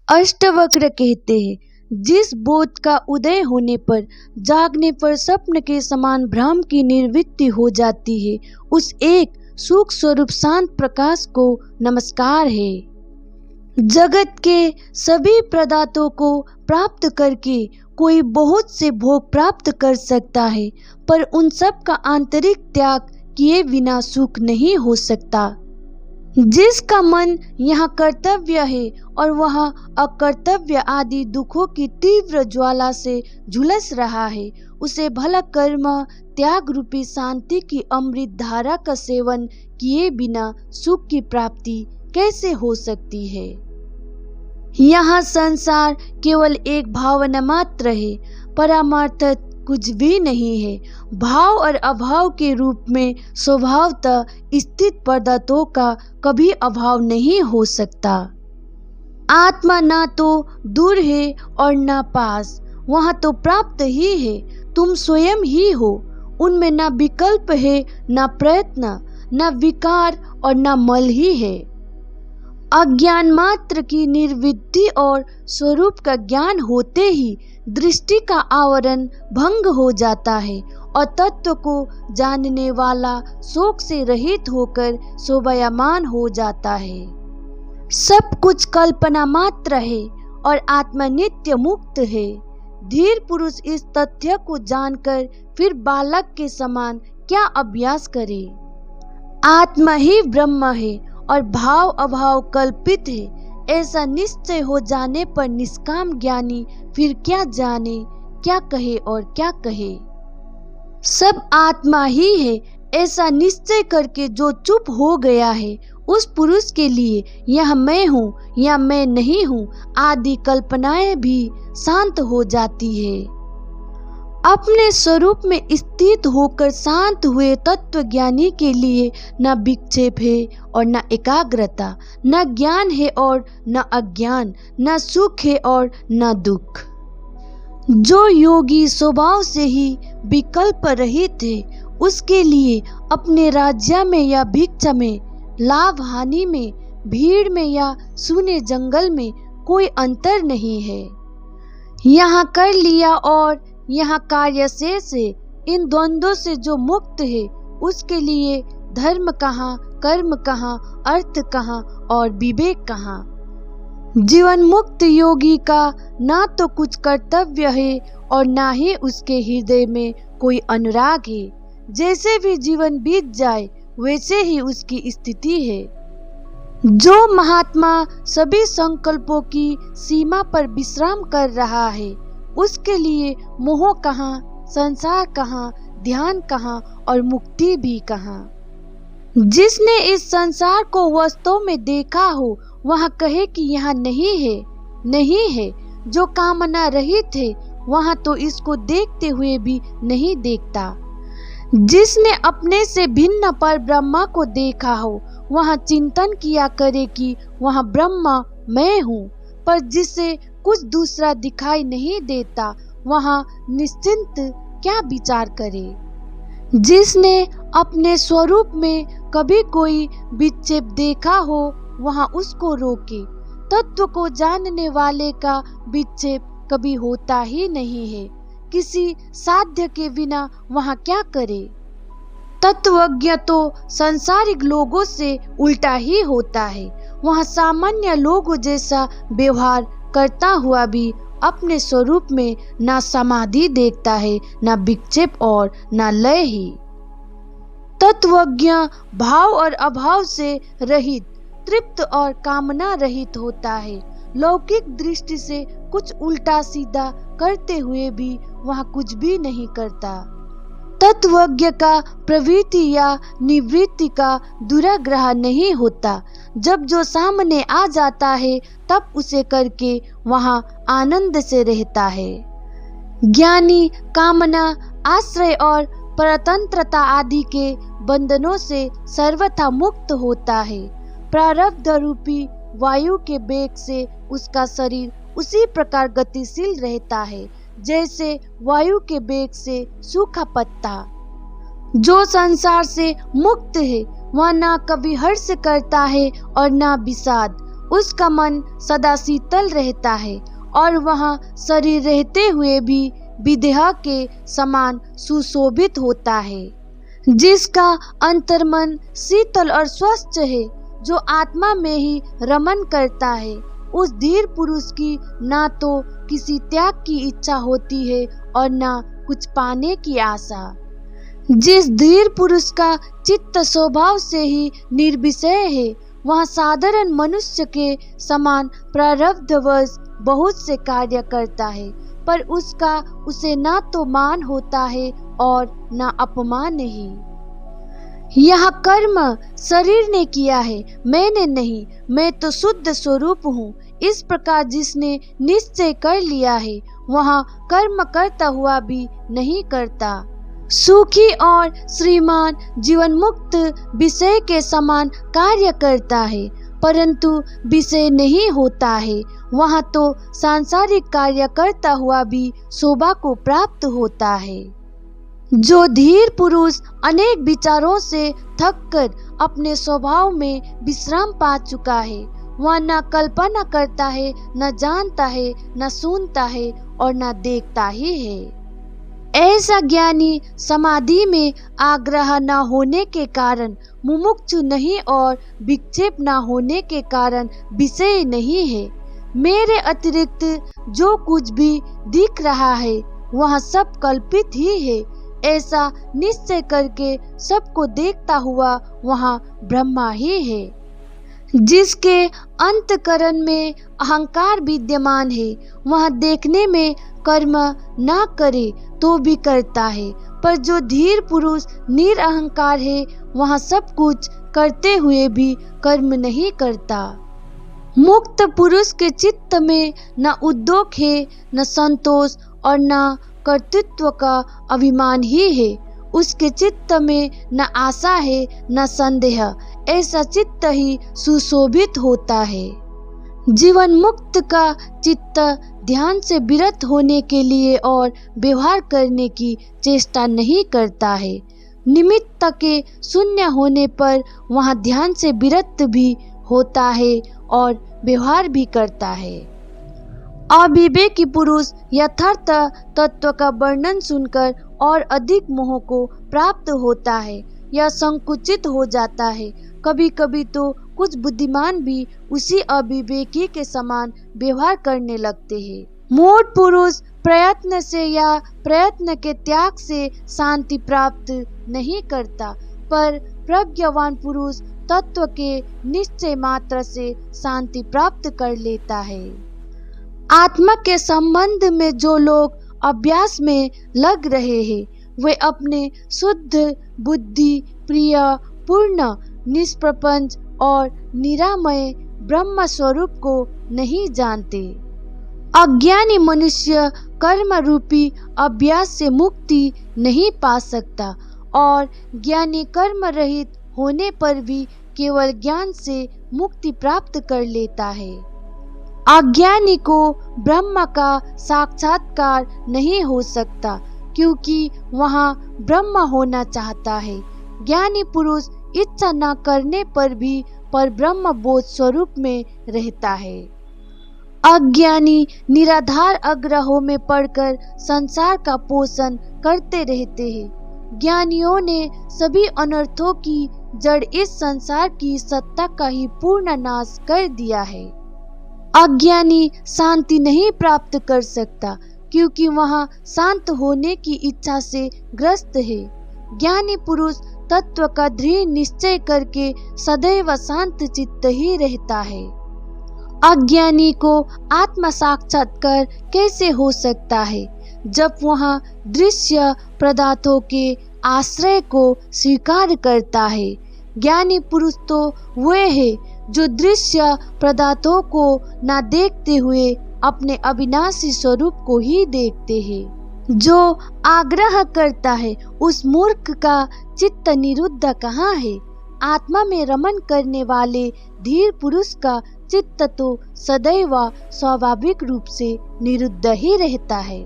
अष्टवक्र कहते हैं, जिस बोध का उदय होने पर जागने पर स्वप्न के समान भ्रम की निवृत्ति हो जाती है, उस एक सुख स्वरूप शांत प्रकाश को नमस्कार है। जगत के सभी पदार्थों को प्राप्त करके कोई बहुत से भोग प्राप्त कर सकता है, पर उन सब का आंतरिक त्याग किए बिना सुख नहीं हो सकता। जिसका मन यहाँ कर्तव्य है और वहाँ अकर्तव्य आदि दुखों की तीव्र ज्वाला से झुलस रहा है, उसे भला कर्म त्याग रूपी शांति की अमृत धारा का सेवन किए बिना सुख की प्राप्ति कैसे हो सकती है। यहाँ संसार केवल एक भावना मात्र है, परमार्थ कुछ भी नहीं है। भाव और अभाव के रूप में स्वभावतः स्थित पदार्थों का कभी अभाव नहीं हो सकता। आत्मा ना तो दूर है और ना पास, वहाँ तो प्राप्त ही है। तुम स्वयं ही हो, उनमें ना विकल्प है, ना प्रयत्न, ना विकार और ना मल ही है। अज्ञान मात्र की निर्वृत्ति और स्वरूप का ज्ञान होते ही दृष्टि का आवरण भंग हो जाता है और तत्व को जानने वाला शोक से रहित होकर शोभायमान हो जाता है। सब कुछ कल्पना मात्र है और आत्मा नित्य मुक्त है। धीर पुरुष इस तथ्य को जानकर फिर बालक के समान क्या अभ्यास करे। आत्मा ही ब्रह्म है और भाव अभाव कल्पित है, ऐसा निश्चय हो जाने पर निष्काम ज्ञानी फिर क्या जाने, क्या कहे और क्या कहे। सब आत्मा ही है, ऐसा निश्चय करके जो चुप हो गया है, उस पुरुष के लिए यह मैं हूँ या मैं नहीं हूँ आदि कल्पनाएं भी शांत हो जाती है। अपने स्वरूप में स्थित होकर शांत हुए तत्व ज्ञानी के लिए न विक्षेप है और न एकाग्रता, न ज्ञान है और न अज्ञान, न सुख है और न दुख। जो योगी स्वभाव से ही विकल्प रहित है, उसके लिए अपने राज्य में या भिक्षा में, लाभ हानि में, भीड़ में या सूने जंगल में कोई अंतर नहीं है। यहाँ कर लिया और यहाँ कार्य शेष है। इन द्वंद्वों से जो मुक्त है, उसके लिए धर्म कहाँ, कर्म कहाँ, अर्थ कहाँ और विवेक कहाँ। जीवन मुक्त योगी का ना तो कुछ कर्तव्य है और ना ही उसके हृदय में कोई अनुराग है। जैसे भी जीवन बीत जाए वैसे ही उसकी स्थिति है। जो महात्मा सभी संकल्पों की सीमा पर विश्राम कर रहा है, उसके लिए मोह कहाँ, संसार कहाँ, ध्यान कहाँ और मुक्ति भी कहाँ। जिसने इस संसार को वास्तव में देखा हो, वहाँ कहे कि यहाँ नहीं है, नहीं है। जो कामना रहित है, वहाँ तो इसको देखते हुए भी नहीं देखता। जिसने अपने से भिन्न पर ब्रह्मा को देखा हो, वहाँ चिंतन किया करे कि वहाँ ब्रह्मा मैं हूँ। पर जिसे कुछ दूसरा दिखाई नहीं देता, वहाँ निश्चिंत क्या विचार करे। जिसने अपने स्वरूप में कभी कोई विक्षेप देखा हो, वहाँ उसको रोके। तत्व को जानने वाले का विक्षेप कभी होता ही नहीं है। किसी साध्य के बिना वहाँ क्या करे। तत्वज्ञ तो संसारिक लोगों से उल्टा ही होता है। वहाँ सामान्य लोगों जैसा व्यवहार करता हुआ भी अपने स्वरूप में ना समाधि देखता है, ना विक्षेप और ना लय ही। तत्वज्ञ भाव और अभाव से रहित, तृप्त और कामना रहित होता है। लौकिक दृष्टि से कुछ उल्टा सीधा करते हुए भी वह कुछ भी नहीं करता। तत्वज्ञ का प्रवृत्ति या निवृत्ति का दुराग्रह नहीं होता। जब जो सामने आ जाता है, तब उसे करके वहाँ आनंद से रहता है। ज्ञानी कामना, आश्रय और परतंत्रता आदि के बंधनों से सर्वथा मुक्त होता है। प्रारब्ध रूपी वायु के वेग से उसका शरीर उसी प्रकार गतिशील रहता है जैसे वायु के वेग से सूखा पत्ता। जो संसार से मुक्त है, वह ना कभी हर्ष करता है और ना विषाद। उसका मन सदा शीतल रहता है और वह शरीर रहते हुए भी विदेह के समान सुशोभित होता है। जिसका अंतर्मन शीतल और स्वच्छ है, जो आत्मा में ही रमन करता है, उस धीर पुरुष की ना तो किसी त्याग की इच्छा होती है और ना कुछ पाने की आशा। जिस धीर पुरुष का चित्त स्वभाव से ही निर्विषय है, वह साधारण मनुष्य के समान प्रारब्धवश बहुत से कार्य करता है, पर उसे ना तो मान होता है और ना अपमान ही। यह कर्म शरीर ने किया है, मैंने नहीं, मैं तो शुद्ध स्वरूप हूँ। इस प्रकार जिसने निश्चय कर लिया है, वह कर्म करता हुआ भी नहीं करता। सुखी और श्रीमान जीवन मुक्त विषय के समान कार्य करता है, परंतु विषय नहीं होता है। वह तो सांसारिक कार्य करता हुआ भी शोभा को प्राप्त होता है। जो धीर पुरुष अनेक विचारों से थककर अपने स्वभाव में विश्राम पा चुका है, वह न कल्पना करता है, न जानता है, न सुनता है और न देखता ही है। ऐसा ज्ञानी समाधि में आग्रह न होने के कारण मुमुक्षु नहीं और विक्षेप न होने के कारण विषय नहीं है। मेरे अतिरिक्त जो कुछ भी दिख रहा है वह सब कल्पित ही है, ऐसा निश्चय करके सबको देखता हुआ वह ब्रह्मा ही है। जिसके अंतकरण में अहंकार विद्यमान है, वह देखने में कर्म ना करे तो भी करता है, पर जो धीर पुरुष निरअहंकार है, वह सब कुछ करते हुए भी कर्म नहीं करता। मुक्त पुरुष के चित्त में न उद्योग है, न संतोष और न कर्तृत्व का अभिमान ही है। उसके चित्त में न आशा है न संदेह, ऐसा चित्त ही सुशोभित होता है। जीवन मुक्त का चित्त ध्यान से विरत होने के लिए और व्यवहार करने की चेष्टा नहीं करता है। निमित्त के शून्य होने पर वह ध्यान से विरत भी होता है और व्यवहार भी करता है। अविवेकी पुरुष यथार्थ तत्व का वर्णन सुनकर और अधिक मोह को प्राप्त होता है या संकुचित हो जाता है। कभी कभी तो कुछ बुद्धिमान भी उसी अविवेकी के समान व्यवहार करने लगते हैं। मूढ़ पुरुष प्रयत्न से या प्रयत्न के त्याग से शांति प्राप्त नहीं करता, पर प्रज्ञावान पुरुष तत्व के निश्चय मात्र से शांति प्राप्त कर लेता है। आत्मा के संबंध में जो लोग अभ्यास में लग रहे हैं, वे अपने शुद्ध बुद्धि प्रिय पूर्ण निष्प्रपंच और निरामय ब्रह्म स्वरूप को नहीं जानते। अज्ञानी मनुष्य कर्म रूपी अभ्यास से मुक्ति नहीं पा सकता और ज्ञानी कर्म रहित होने पर भी केवल ज्ञान से मुक्ति प्राप्त कर लेता है। अज्ञानी को ब्रह्म का साक्षात्कार नहीं हो सकता, क्योंकि वहाँ ब्रह्म होना चाहता है। ज्ञानी पुरुष इच्छा न करने पर भी परब्रह्म बोध स्वरूप में रहता है। अज्ञानी निराधार आग्रहों में पड़कर संसार का पोषण करते रहते हैं। ज्ञानियों ने सभी अनर्थों की जड़ इस संसार की सत्ता का ही पूर्ण नाश कर दिया है। अज्ञानी शांति नहीं प्राप्त कर सकता, क्योंकि वह शांत होने की इच्छा से ग्रस्त है। ज्ञानी पुरुष तत्व का दृढ़ निश्चय करके सदैव शांत चित्त ही रहता है। अज्ञानी को आत्म साक्षात्कार कैसे हो सकता है, जब वह दृश्य पदार्थों के आश्रय को स्वीकार करता है। ज्ञानी पुरुष तो वे है जो दृश्य पदार्थों को न देखते हुए अपने अविनाशी स्वरूप को ही देखते हैं। जो आग्रह करता है उस मूर्ख का चित्त निरुद्ध कहाँ है। आत्मा में रमन करने वाले धीर पुरुष का चित्त तो सदैव स्वाभाविक रूप से निरुद्ध ही रहता है।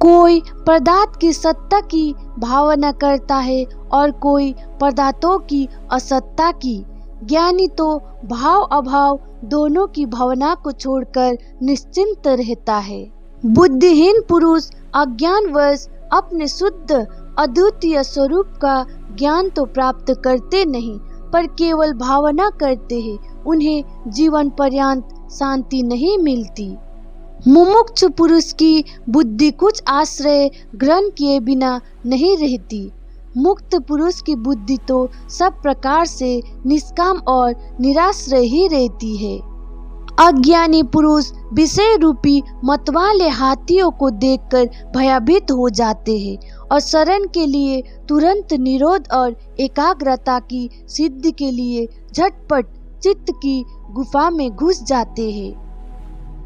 कोई पदार्थ की सत्ता की भावना करता है और कोई पदार्थों की असत्ता की। ज्ञानी तो भाव अभाव दोनों की भावना को छोड़कर निश्चिंत रहता है। बुद्धिहीन पुरुष अज्ञानवश अपने शुद्ध अद्वितीय स्वरूप का ज्ञान तो प्राप्त करते नहीं, पर केवल भावना करते हैं। उन्हें जीवन पर्यंत शांति नहीं मिलती। मुमुक्षु पुरुष की बुद्धि कुछ आश्रय ग्रहण किए बिना नहीं रहती। मुक्त पुरुष की बुद्धि तो सब प्रकार से निष्काम और निराश्रय ही रहती है। अज्ञानी पुरुष विषय रूपी मतवाले हाथियों को देखकर भयभीत हो जाते हैं और शरण के लिए तुरंत निरोध और एकाग्रता की सिद्धि के लिए झटपट चित्त की गुफा में घुस जाते हैं।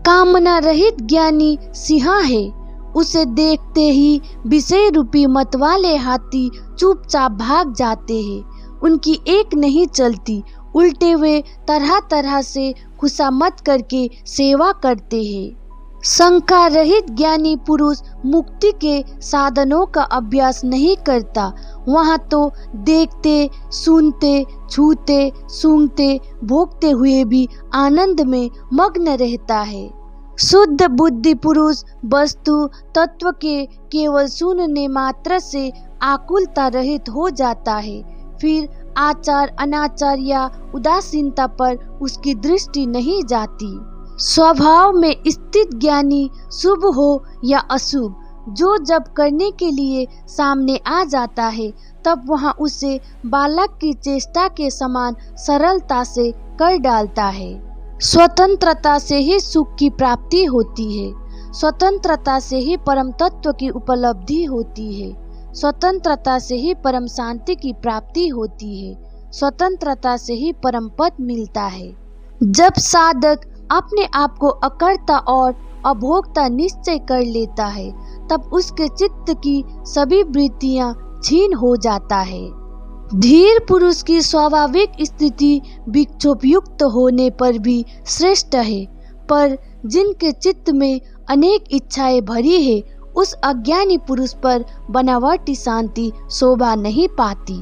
कामना रहित ज्ञानी सिंह है। उसे देखते ही विषय रूपी मतवाले हाथी चुपचाप भाग जाते हैं। उनकी एक नहीं चलती, उल्टे वे तरह तरह से खुशामद करके सेवा करते हैं। शंका रहित ज्ञानी पुरुष मुक्ति के साधनों का अभ्यास नहीं करता। वहाँ तो देखते, सुनते, छूते, सूंघते, भोगते हुए भी आनंद में मग्न रहता है। शुद्ध बुद्धि पुरुष वस्तु तत्व के केवल सुनने मात्र से आकुलता रहित हो जाता है। फिर आचार अनाचार या उदासीनता पर उसकी दृष्टि नहीं जाती। स्वभाव में स्थित ज्ञानी शुभ हो या अशुभ, जो जब करने के लिए सामने आ जाता है तब वहाँ उसे बालक की चेष्टा के समान सरलता से कर डालता है। स्वतंत्रता से ही सुख की प्राप्ति होती है। स्वतंत्रता से ही परम तत्व की उपलब्धि होती है। स्वतंत्रता से ही परम शांति की प्राप्ति होती है। स्वतंत्रता से ही परम पद मिलता है। जब साधक अपने आप को अकर्ता और अभोक्ता निश्चय कर लेता है तब उसके चित्त की सभी वृत्तियां क्षीण हो जाता है। धीर पुरुष की स्वाभाविक स्थिति विक्षोभयुक्त होने पर भी श्रेष्ठ है, पर जिनके चित्त में अनेक इच्छाएं भरी है उस अज्ञानी पुरुष पर बनावटी शांति शोभा नहीं पाती।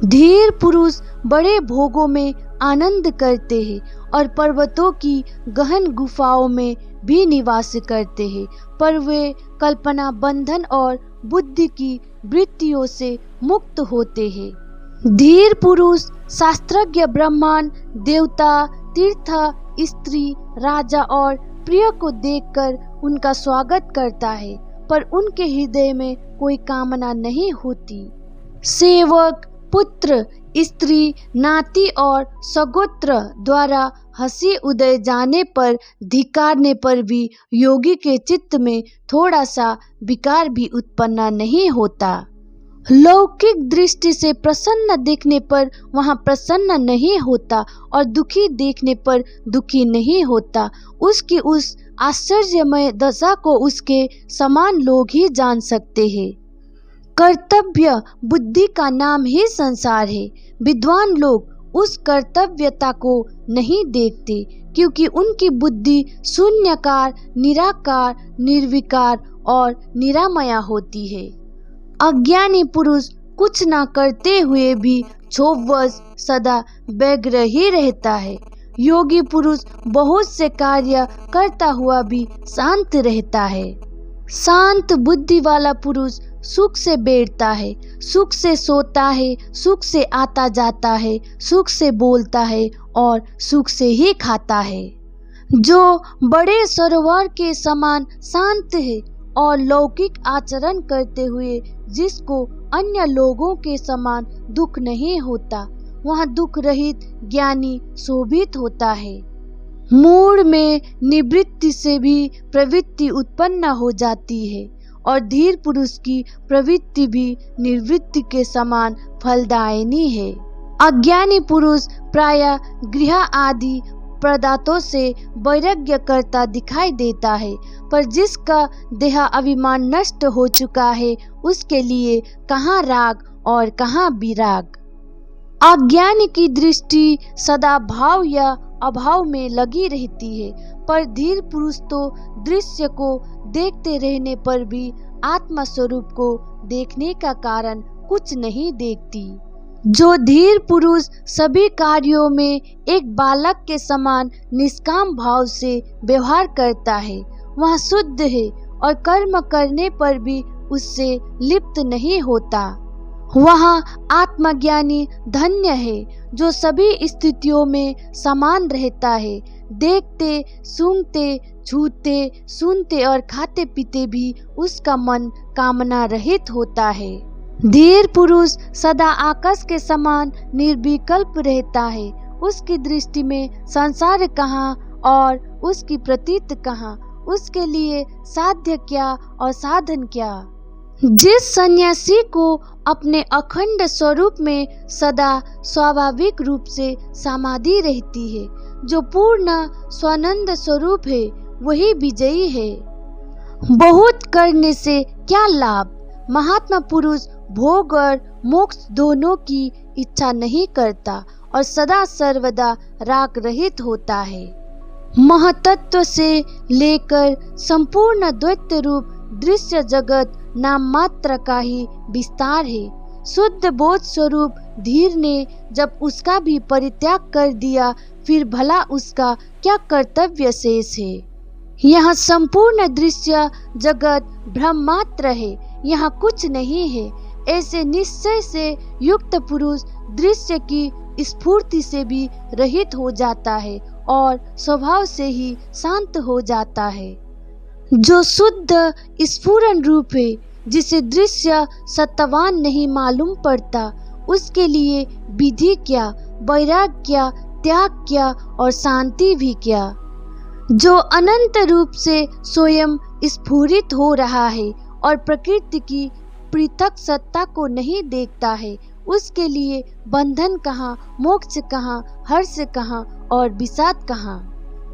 धीर पुरुष बड़े भोगों में आनंद करते हैं और पर्वतों की गहन गुफाओं में भी निवास करते हैं, पर वे कल्पना बंधन और बुद्धि की वृत्तियों से मुक्त होते हैं। धीर पुरुष शास्त्रज्ञ ब्राह्मण, देवता, तीर्थ, स्त्री, राजा और प्रिय को देखकर उनका स्वागत करता है, पर उनके हृदय में कोई कामना नहीं होती। सेवक, पुत्र, स्त्री, नाती और सगोत्र द्वारा हंसी उदय जाने पर, धिक्कारने पर भी योगी के चित्त में थोड़ा सा विकार भी उत्पन्न नहीं होता। लौकिक दृष्टि से प्रसन्न देखने पर वहाँ प्रसन्न नहीं होता और दुखी देखने पर दुखी नहीं होता। उसकी उस आश्चर्यमय दशा को उसके समान लोग ही जान सकते हैं। कर्तव्य बुद्धि का नाम ही संसार है। विद्वान लोग उस कर्तव्यता को नहीं देखते, क्योंकि उनकी बुद्धि शून्यकार, निराकार, निर्विकार और निरामया होती है। अज्ञानी पुरुष कुछ न करते हुए भी क्षोभवश सदा व्यग्र ही रहता है। योगी पुरुष बहुत से कार्य करता हुआ भी शांत रहता है। शांत बुद्धि वाला पुरुष सुख से बैठता है, सुख से सोता है, सुख से आता जाता है, सुख से बोलता है और सुख से ही खाता है। जो बड़े सरोवर के समान शांत है और लौकिक आचरण करते हुए जिसको अन्य लोगों के समान दुख नहीं होता, वह दुख रहित ज्ञानी शोभित होता है। मूड में निवृत्ति से भी प्रवृत्ति उत्पन्न हो जाती है और धीर पुरुष की प्रवृत्ति भी निवृत्ति के समान फलदायिनी है। अज्ञानी पुरुष प्रायः गृह आदि पदार्थों से वैराग्य करता दिखाई देता है, पर जिसका देह अभिमान नष्ट हो चुका है उसके लिए कहाँ राग और कहाँ विराग। अज्ञानी की दृष्टि सदा भाव या अभाव में लगी रहती है, पर धीर पुरुष तो दृश्य को देखते रहने पर भी आत्मा स्वरूप को देखने का कारण कुछ नहीं देखती। जो धीर पुरुष सभी कार्यों में एक बालक के समान निष्काम भाव से व्यवहार करता है, वह शुद्ध है और कर्म करने पर भी उससे लिप्त नहीं होता। वह आत्मज्ञानी धन्य है जो सभी स्थितियों में समान रहता है। देखते, सूंघते, छूते, सुनते और खाते पीते भी उसका मन कामना रहित होता है। धीर पुरुष सदा आकाश के समान निर्विकल्प रहता है। उसकी दृष्टि में संसार कहाँ और उसकी प्रतीत कहाँ, उसके लिए साध्य क्या और साधन क्या। जिस सन्यासी को अपने अखंड स्वरूप में सदा स्वाभाविक रूप से समाधि रहती है, जो पूर्ण स्वानंद स्वरूप है, वही विजयी है। बहुत करने से क्या लाभ। महात्मा पुरुष भोग और मोक्ष दोनों की इच्छा नहीं करता और सदा सर्वदा राग रहित होता है। महतत्व से लेकर संपूर्ण द्वैत रूप दृश्य जगत नाम मात्र का ही विस्तार है। शुद्ध बोध स्वरूप धीर ने जब उसका भी परित्याग कर दिया, फिर भला उसका क्या कर्तव्य शेष है। यहाँ संपूर्ण दृश्य जगत भ्रम मात्र है, यहाँ कुछ नहीं है। ऐसे निश्चय से युक्त पुरुष दृश्य की स्फूर्ति से भी रहित हो जाता है और स्वभाव से ही शांत हो जाता है। जो शुद्ध स्फुरन रूप है, जिसे दृश्य सत्वान नहीं मालूम पड़ता, उसके लिए विधि क्या, वैराग्य क्या, त्याग क्या और शांति भी क्या। जो अनंत रूप से स्वयं स्फुरित हो रहा है और प्रकृति की पृथक सत्ता को नहीं देखता है, उसके लिए बंधन कहाँ, मोक्ष कहाँ, हर्ष कहाँ और विषाद कहाँ।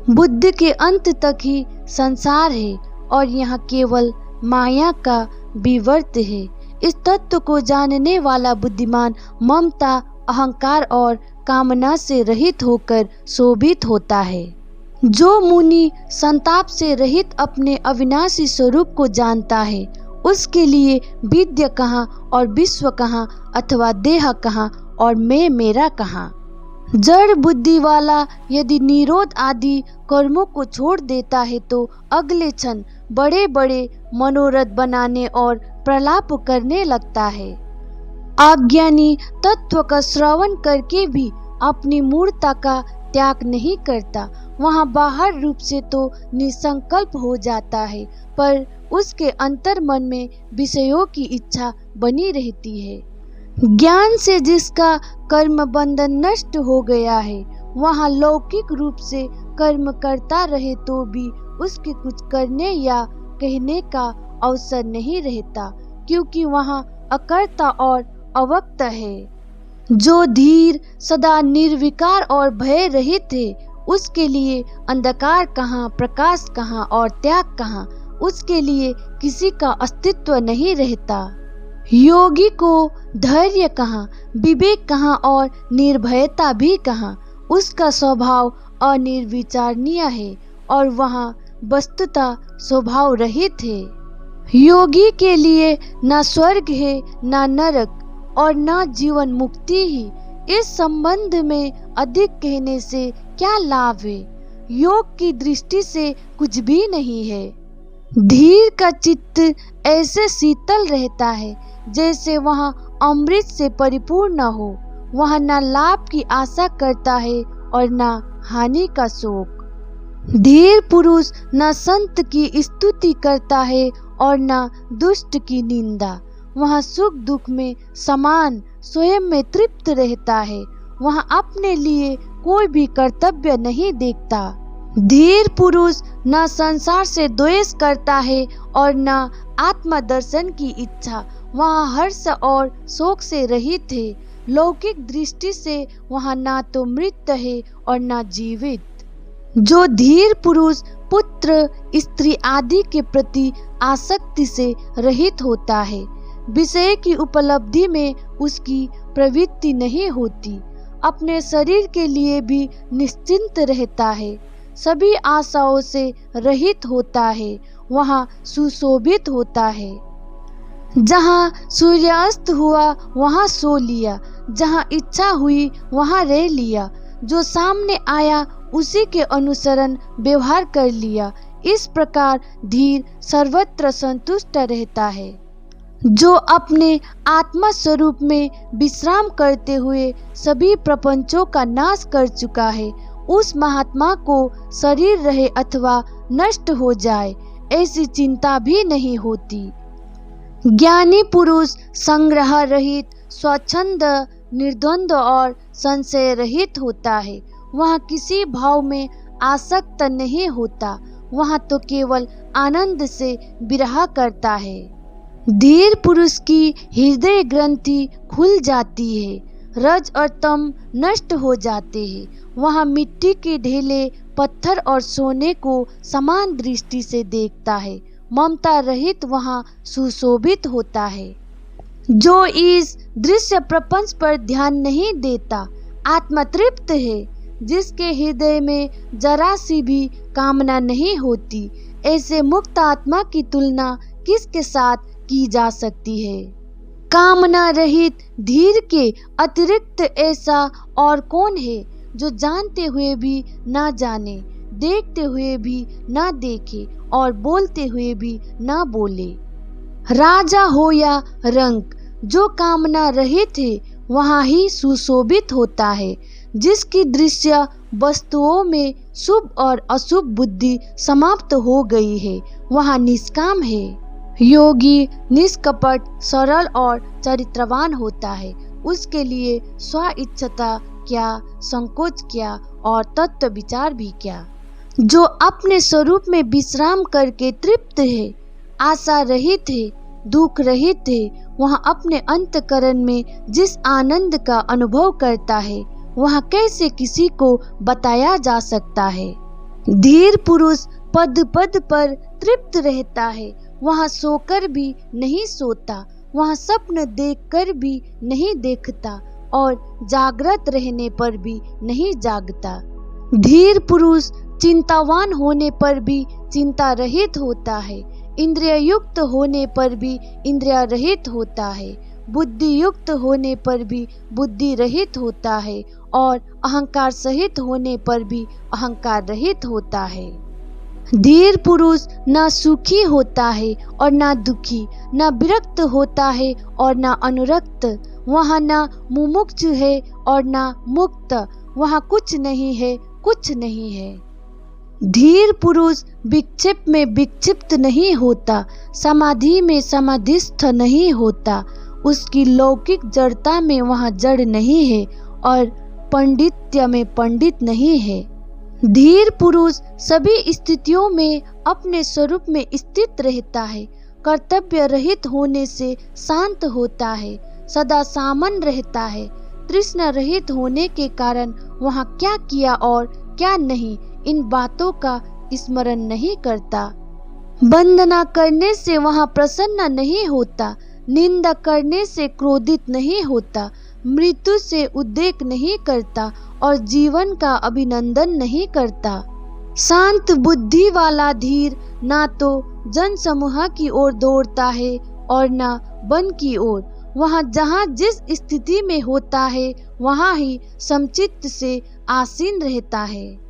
बुद्धि के अंत तक ही संसार है और यहाँ केवल माया का विवर्त है। इस तत्व को जानने वाला बुद्धिमान ममता, अहंकार और कामना से रहित होकर शोभित होता है। जो मुनि संताप से रहित अपने अविनाशी स्वरूप को जानता है, उसके लिए विद्या कहाँ और विश्व कहाँ, अथवा देह कहाँ और मैं मेरा कहाँ। जड़ बुद्धि वाला यदि निरोध आदि कर्मों को छोड़ देता है तो अगले क्षण बड़े बड़े मनोरथ बनाने और प्रलाप करने लगता है। अज्ञानी तत्व का श्रवण करके भी अपनी मूर्ता का त्याग नहीं करता। वहाँ बाहर रूप से तो निसंकल्प हो जाता है, पर उसके अंतर मन में विषयों की इच्छा बनी रहती है। ज्ञान से जिसका कर्म बंधन नष्ट हो गया है, वहाँ लौकिक रूप से कर्म करता रहे तो भी उसके कुछ करने या कहने का अवसर नहीं रहता, क्योंकि वहाँ अकर्ता और अवक्त है। जो धीर सदा निर्विकार और भय रहित है, उसके लिए अंधकार कहाँ, प्रकाश कहाँ और त्याग कहाँ। उसके लिए किसी का अस्तित्व नहीं रहता। योगी को धैर्य कहाँ, विवेक कहाँ और निर्भयता भी कहाँ। उसका स्वभाव अनिर्विचारणीय है और वहाँ वस्तुतः स्वभाव रहित है। योगी के लिए न स्वर्ग है, न नरक और न जीवन मुक्ति ही। इस संबंध में अधिक कहने से क्या लाभ है। योग की दृष्टि से कुछ भी नहीं है। धीर का चित्त ऐसे शीतल रहता है जैसे वहाँ अमृत से परिपूर्ण हो। वह न लाभ की आशा करता है और न हानि का शोक। धीर पुरुष न संत की स्तुति करता है और न दुष्ट की निंदा। वह सुख दुख में समान स्वयं में तृप्त रहता है। वह अपने लिए कोई भी कर्तव्य नहीं देखता। धीर पुरुष न संसार से द्वेष करता है और न आत्मदर्शन की इच्छा। वह हर्ष और शोक से रहित है। लौकिक दृष्टि से वह न तो मृत है और न जीवित। जो धीर पुरुष पुत्र, स्त्री आदि के प्रति आसक्ति से रहित होता है, विषय की उपलब्धि में उसकी प्रवृत्ति नहीं होती, अपने शरीर के लिए भी निश्चिंत रहता है, सभी आशाओं से रहित होता है, वहाँ सुशोभित होता है। जहाँ सूर्यास्त हुआ वहाँ सो लिया, जहाँ इच्छा हुई वहाँ रह लिया, जो सामने आया उसी के अनुसरण व्यवहार कर लिया। इस प्रकार धीर सर्वत्र संतुष्ट रहता है। जो अपने आत्मा स्वरूप में विश्राम करते हुए सभी प्रपंचों का नाश कर चुका है, उस महात्मा को शरीर रहे अथवा नष्ट हो जाए ऐसी चिंता भी नहीं होती। ज्ञानी पुरुष संग्रह रहित, स्वच्छंद, निर्द्वंद और संशय रहित होता है। वह किसी भाव में आसक्त नहीं होता, वह तो केवल आनंद से विरह करता है। धीर पुरुष की हृदय ग्रंथि खुल जाती है, रज और तम नष्ट हो जाते हैं। वह मिट्टी के ढेले, पत्थर और सोने को समान दृष्टि से देखता है। ममता रहित वहाँ सुशोभित होता है। जो इस दृश्य प्रपंच पर ध्यान नहीं देता, आत्मा तृप्त है। जिसके हृदय में जरा सी भी कामना नहीं होती, ऐसे मुक्त आत्मा की तुलना किसके साथ की जा सकती है। कामना रहित धीर के अतिरिक्त ऐसा और कौन है जो जानते हुए भी ना जाने, देखते हुए भी ना देखे और बोलते हुए भी ना बोले। राजा हो या रंक, जो कामना रहित है वहाँ ही सुशोभित होता है। जिसकी दृश्य वस्तुओं में शुभ और अशुभ बुद्धि समाप्त हो गई है, वहाँ निष्काम है। योगी निष्कपट, सरल और चरित्रवान होता है। उसके लिए स्व इच्छता क्या, संकोच क्या और तत्व विचार भी क्या। जो अपने स्वरूप में विश्राम करके तृप्त है, आशा रहित है, दुख रहित है, वह अपने अंतकरण में जिस आनंद का अनुभव करता है, वह कैसे किसी को बताया जा सकता है। धीर पुरुष पद पद पर तृप्त रहता है। वह सोकर भी नहीं सोता, वह स्वप्न देखकर भी नहीं देखता और जागृत रहने पर भी नहीं जागता। धीर पुरुष चिंतावान होने पर भी चिंता रहित होता है, इंद्रिय युक्त होने पर भी इंद्रिय रहित होता है, बुद्धि युक्त होने पर भी बुद्धि रहित होता है और अहंकार सहित होने पर भी अहंकार रहित होता है। धीर पुरुष न सुखी होता है और न दुखी, न विरक्त होता है और न अनुरक्त। वहाँ न मुमुक्ष है और न मुक्त, वहाँ कुछ नहीं है, कुछ नहीं है। धीर पुरुष विक्षेप में विक्षिप्त नहीं होता, समाधि में समाधिस्थ नहीं होता। उसकी लौकिक जड़ता में वहाँ जड़ नहीं है और पंडित्य में पंडित नहीं है। धीर पुरुष सभी स्थितियों में अपने स्वरूप में स्थित रहता है, कर्तव्य रहित होने से शांत होता है, सदा सामन रहता है। तृष्णा रहित होने के कारण वहाँ क्या किया और क्या नहीं, इन बातों का स्मरण नहीं करता। वंदना करने से वहाँ प्रसन्न नहीं होता, निंदा करने से क्रोधित नहीं होता, मृत्यु से उद्वेग नहीं करता और जीवन का अभिनंदन नहीं करता। शांत बुद्धि वाला धीर ना तो जन समूह की ओर दौड़ता है और ना वन की ओर। वहाँ जहाँ जिस स्थिति में होता है वहाँ ही समचित्त से आसीन रहता है।